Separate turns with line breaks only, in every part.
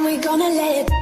and we gonna let it.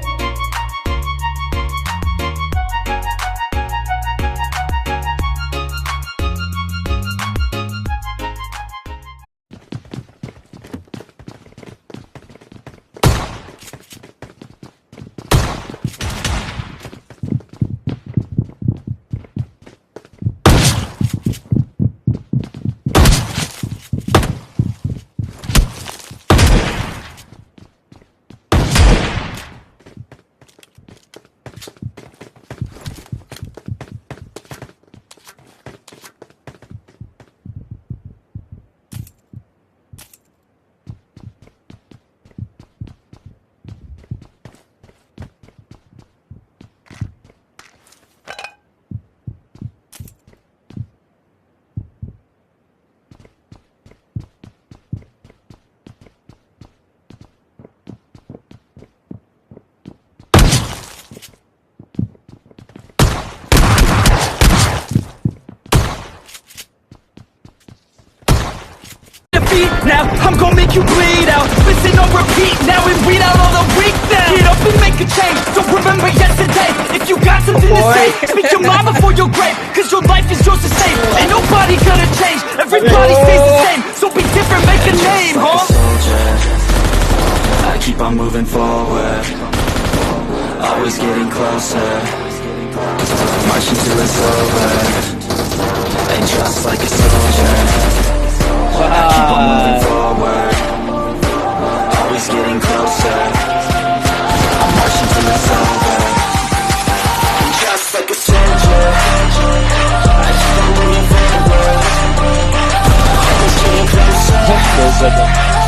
Now I'm gon' make you bleed out. Listen on repeat now and read out all the weak now. Get up and make a change. Don't remember yesterday. If you got something to say, speak your mind before your grave. Cause your life is yours to save. Ain't nobody gonna change. Everybody stays the same. So be different, make a name, huh?
I keep on moving forward, always getting closer, marching till it's over. And just like a soldier, I keep on moving forward, always getting closer, I'm marching till it's over. And just like a soldier, I keep on moving forward, always getting closer.